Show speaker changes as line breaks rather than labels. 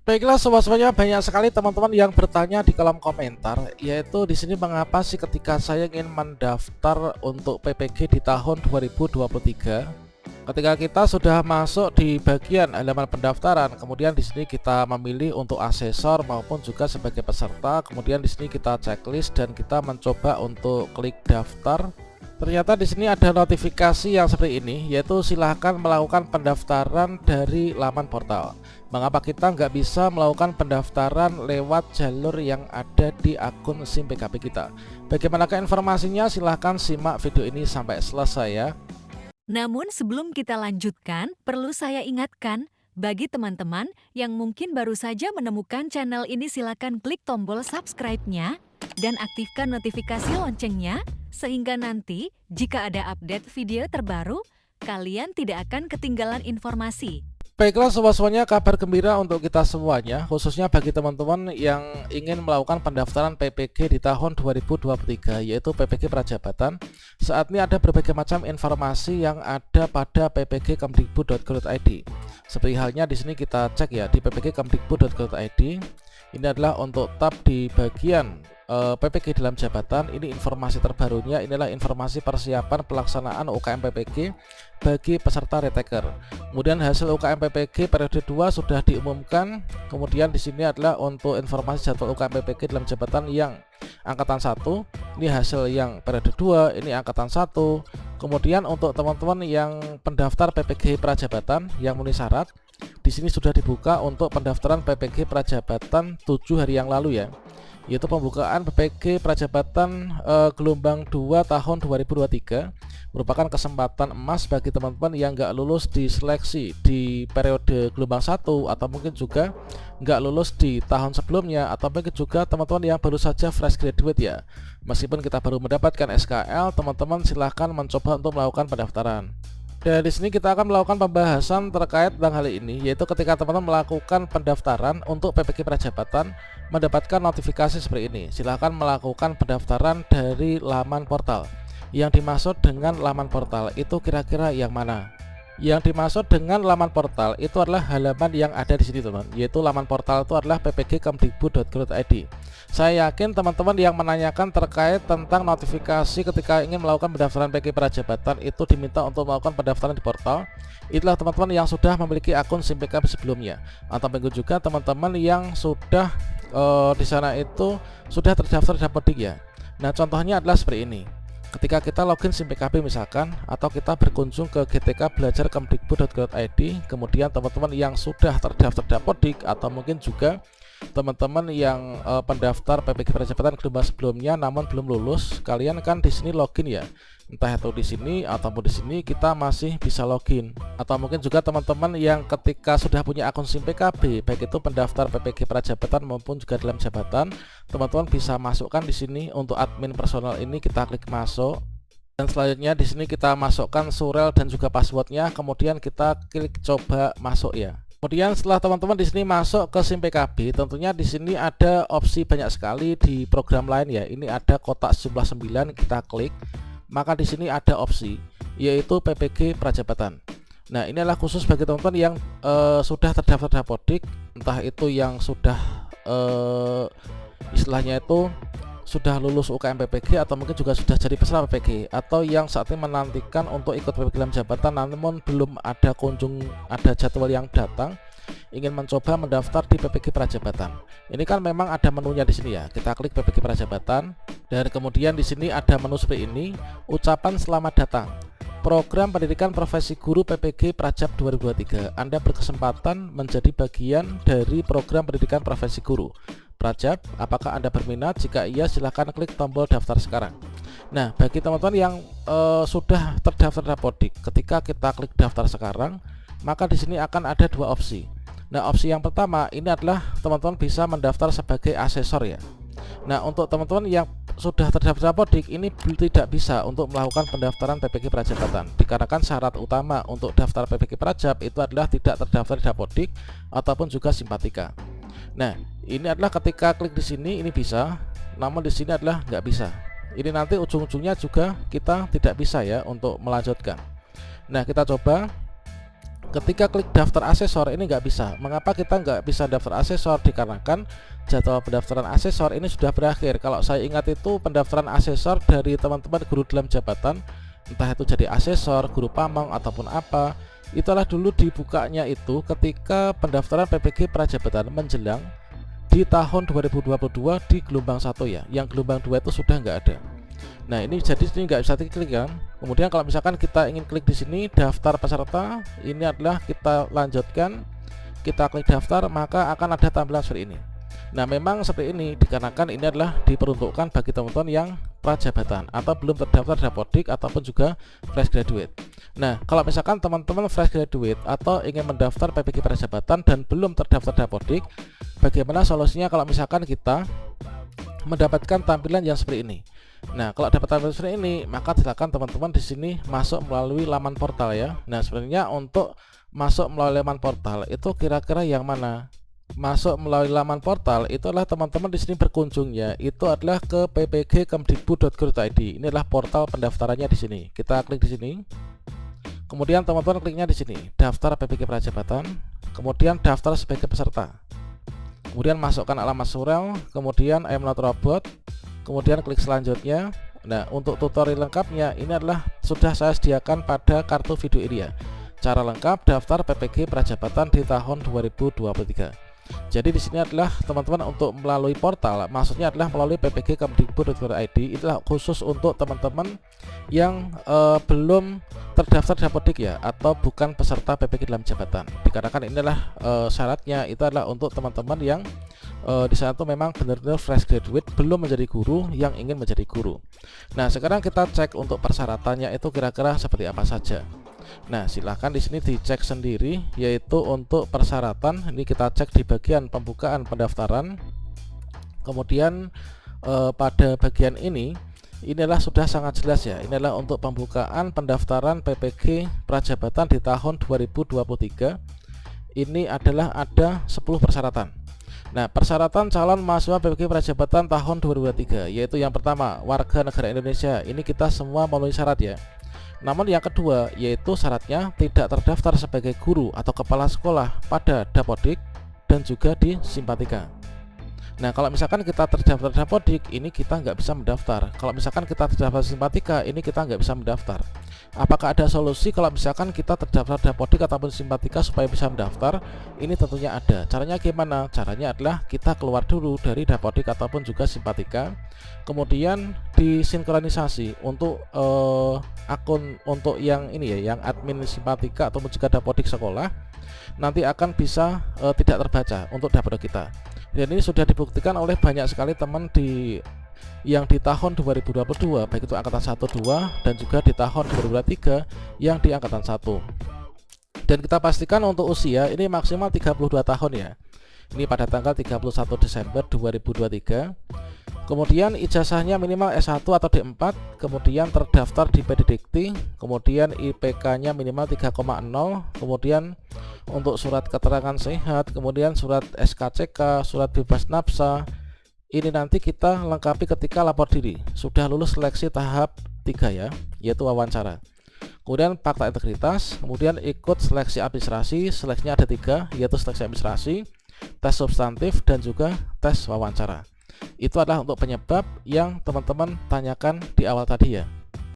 Baiklah, sobat-sobatnya, banyak sekali teman-teman yang bertanya di kolom komentar, yaitu di sini mengapa sih ketika saya ingin mendaftar untuk PPG di tahun 2023, ketika kita sudah masuk di bagian halaman pendaftaran, kemudian di sini kita memilih untuk asesor maupun juga sebagai peserta, kemudian di sini kita checklist dan kita mencoba untuk klik daftar. Ternyata di sini ada notifikasi yang seperti ini, yaitu silahkan melakukan pendaftaran dari laman portal. Mengapa kita nggak bisa melakukan pendaftaran lewat jalur yang ada di akun SIM PKB kita? Bagaimanakah informasinya? Silahkan simak video ini sampai selesai ya.
Namun sebelum kita lanjutkan, perlu saya ingatkan, bagi teman-teman yang mungkin baru saja menemukan channel ini silakan klik tombol subscribe-nya dan aktifkan notifikasi loncengnya, sehingga nanti jika ada update video terbaru, kalian tidak akan ketinggalan informasi.
Baiklah sobat-sobatnya, kabar gembira untuk kita semuanya, khususnya bagi teman-teman yang ingin melakukan pendaftaran PPG di tahun 2023, yaitu PPG Prajabatan. Saat ini ada berbagai macam informasi yang ada pada ppgkemdikbud.go.id. Seperti halnya di sini kita cek ya di ppgkemdikbud.go.id. Ini adalah untuk tab di bagian PPG dalam jabatan. Ini informasi terbarunya, inilah informasi persiapan pelaksanaan UKM PPG bagi peserta retaker. Kemudian hasil UKM PPG periode 2 sudah diumumkan. Kemudian di sini adalah untuk informasi jadwal UKM PPG dalam jabatan yang angkatan 1. Ini hasil yang periode 2, ini angkatan 1. Kemudian untuk teman-teman yang pendaftar PPG Prajabatan yang memenuhi syarat, di sini sudah dibuka untuk pendaftaran PPG Prajabatan 7 hari yang lalu ya, yaitu pembukaan PPG Prajabatan gelombang 2 tahun 2023, merupakan kesempatan emas bagi teman-teman yang nggak lulus di seleksi di periode gelombang 1, atau mungkin juga nggak lulus di tahun sebelumnya, atau mungkin juga teman-teman yang baru saja fresh graduate ya. Meskipun kita baru mendapatkan SKL, teman-teman silahkan mencoba untuk melakukan pendaftaran. Dan di sini kita akan melakukan pembahasan terkait tentang hal ini, yaitu ketika teman-teman melakukan pendaftaran untuk PPG Prajabatan, mendapatkan notifikasi seperti ini. Silahkan melakukan pendaftaran dari laman portal. Yang dimaksud dengan laman portal itu kira-kira yang mana? Yang dimaksud dengan laman portal itu adalah halaman yang ada di sini teman, yaitu laman portal itu adalah ppgkemdikbud.go.id. Saya yakin teman-teman yang menanyakan terkait tentang notifikasi ketika ingin melakukan pendaftaran PPG Prajabatan itu diminta untuk melakukan pendaftaran di portal, itulah teman-teman yang sudah memiliki akun SIM PKB sebelumnya, atau mungkin juga teman-teman yang sudah di sana itu sudah terdaftar di Dapodik ya. Nah, contohnya adalah seperti ini. Ketika kita login SIM PKB misalkan, atau kita berkunjung ke gtk-belajar-kemdikbud.go.id, kemudian teman-teman yang sudah terdaftar Dapodik, atau mungkin juga teman-teman yang pendaftar PPG Prajabatan gelombang sebelumnya namun belum lulus, kalian kan di sini login ya. Entah itu di sini ataupun di sini kita masih bisa login. Atau mungkin juga teman-teman yang ketika sudah punya akun SIM PKB, baik itu pendaftar PPG Prajabatan maupun juga dalam jabatan, teman-teman bisa masukkan di sini untuk admin personal ini, kita klik masuk. Dan selanjutnya di sini kita masukkan surel dan juga passwordnya, kemudian kita klik coba masuk ya. Kemudian setelah teman-teman di sini masuk ke SIM PKB, tentunya di sini ada opsi banyak sekali di program lain ya. Ini ada kotak sejumlah 9, kita klik. Maka di sini ada opsi yaitu PPG Prajabatan. Nah, ini adalah khusus bagi teman-teman yang sudah terdaftar Dapodik, entah itu yang sudah istilahnya itu sudah lulus UKM PPG, atau mungkin juga sudah jadi peserta PPG, atau yang saat ini menantikan untuk ikut PPG dalam jabatan namun belum ada jadwal yang datang, ingin mencoba mendaftar di PPG Prajabatan. Ini kan memang ada menunya di sini ya. Kita klik PPG Prajabatan dan kemudian di sini ada menu seperti ini, ucapan selamat datang. Program Pendidikan Profesi Guru PPG Prajab 2023. Anda berkesempatan menjadi bagian dari program Pendidikan Profesi Guru Prajab. Apakah Anda berminat? Jika iya, silahkan klik tombol daftar sekarang. Nah, bagi teman-teman yang sudah terdaftar Dapodik, ketika kita klik daftar sekarang, maka di sini akan ada dua opsi. Nah, opsi yang pertama ini adalah teman-teman bisa mendaftar sebagai asesor ya. Nah, untuk teman-teman yang sudah terdaftar Dapodik ini tidak bisa untuk melakukan pendaftaran PPG Prajabatan, dikarenakan syarat utama untuk daftar PPG Prajab itu adalah tidak terdaftar di Dapodik ataupun juga Simpatika. Nah, ini adalah ketika klik di sini ini bisa, namun di sini adalah nggak bisa. Ini nanti ujung-ujungnya juga kita tidak bisa ya untuk melanjutkan. Nah, kita coba ketika klik daftar asesor ini nggak bisa. Mengapa kita nggak bisa daftar asesor? Dikarenakan jadwal pendaftaran asesor ini sudah berakhir. Kalau saya ingat itu pendaftaran asesor dari teman-teman guru dalam jabatan, entah itu jadi asesor, guru pamong ataupun apa, itulah dulu dibukanya itu ketika pendaftaran PPG Prajabatan menjelang di tahun 2022 di gelombang 1 ya. Yang gelombang 2 itu sudah nggak ada. Nah ini jadi ini nggak bisa diklik kan. Kemudian kalau misalkan kita ingin klik di sini daftar peserta, ini adalah kita lanjutkan, kita klik daftar, maka akan ada tampilan seperti ini. Nah memang seperti ini dikarenakan ini adalah diperuntukkan bagi teman-teman yang prajabatan atau belum terdaftar Dapodik ataupun juga fresh graduate. Nah kalau misalkan teman-teman fresh graduate atau ingin mendaftar PPG Prajabatan dan belum terdaftar Dapodik, bagaimana solusinya kalau misalkan kita mendapatkan tampilan yang seperti ini? Nah, kalau dapat tampilan seperti ini, maka silakan teman-teman di sini masuk melalui laman portal ya. Nah, sebenarnya untuk masuk melalui laman portal itu kira-kira yang mana? Masuk melalui laman portal itu adalah teman-teman di sini berkunjungnya itu adalah ke ppg.kemdikbud.go.id. Ini adalah portal pendaftarannya di sini. Kita klik di sini. Kemudian teman-teman kliknya di sini, daftar PPG Prajabatan, kemudian daftar sebagai peserta. Kemudian masukkan alamat surel, kemudian I'm not robot, kemudian klik selanjutnya. Nah untuk tutorial lengkapnya ini adalah sudah saya sediakan pada kartu video ini ya. Cara lengkap daftar PPG Prajabatan di tahun 2023. Jadi di sini adalah teman-teman untuk melalui portal, maksudnya adalah melalui ppg.kemdikbud.go.id. Itulah khusus untuk teman-teman yang belum terdaftar Dapodik ya, atau bukan peserta PPG dalam jabatan. Dikarenakan inilah syaratnya itu adalah untuk teman-teman yang di sana tuh memang benar-benar fresh graduate, belum menjadi guru, yang ingin menjadi guru. Nah sekarang kita cek untuk persyaratannya itu kira-kira seperti apa saja. Nah silahkan di sini dicek sendiri, yaitu untuk persyaratan ini kita cek di bagian pembukaan pendaftaran. Kemudian pada bagian ini inilah sudah sangat jelas ya, ini adalah untuk pembukaan pendaftaran PPG Prajabatan di tahun 2023. Ini adalah ada 10 persyaratan. Nah persyaratan calon mahasiswa PPG Prajabatan tahun 2023, yaitu yang pertama warga negara Indonesia. Ini kita semua memenuhi syarat ya. Namun yang kedua yaitu syaratnya tidak terdaftar sebagai guru atau kepala sekolah pada Dapodik dan juga di Simpatika. Nah kalau misalkan kita terdaftar Dapodik ini kita nggak bisa mendaftar. Kalau misalkan kita terdaftar Simpatika ini kita nggak bisa mendaftar. Apakah ada solusi kalau misalkan kita terdaftar Dapodik ataupun Simpatika supaya bisa mendaftar? Ini tentunya ada. Caranya gimana? Caranya adalah kita keluar dulu dari Dapodik ataupun juga Simpatika, kemudian disinkronisasi untuk akun untuk yang ini ya, yang admin Simpatika ataupun juga Dapodik sekolah, nanti akan bisa tidak terbaca untuk Dapodik kita. Dan ini sudah dibuktikan oleh banyak sekali teman yang di tahun 2022, baik itu angkatan 1, 2 dan juga di tahun 2023 yang di angkatan 1. Dan kita pastikan untuk usia ini maksimal 32 tahun ya. Ini pada tanggal 31 Desember 2023. Kemudian ijazahnya minimal S1 atau D4, kemudian terdaftar di PDDikti, kemudian IPK-nya minimal 3,0, kemudian untuk surat keterangan sehat, kemudian surat SKCK, surat bebas nafsa. Ini nanti kita lengkapi ketika lapor diri sudah lulus seleksi tahap 3 ya, yaitu wawancara. Kemudian fakta integritas, kemudian ikut seleksi administrasi. Seleksinya ada 3, yaitu seleksi administrasi, tes substantif dan juga tes wawancara. Itu adalah untuk penyebab yang teman-teman tanyakan di awal tadi ya.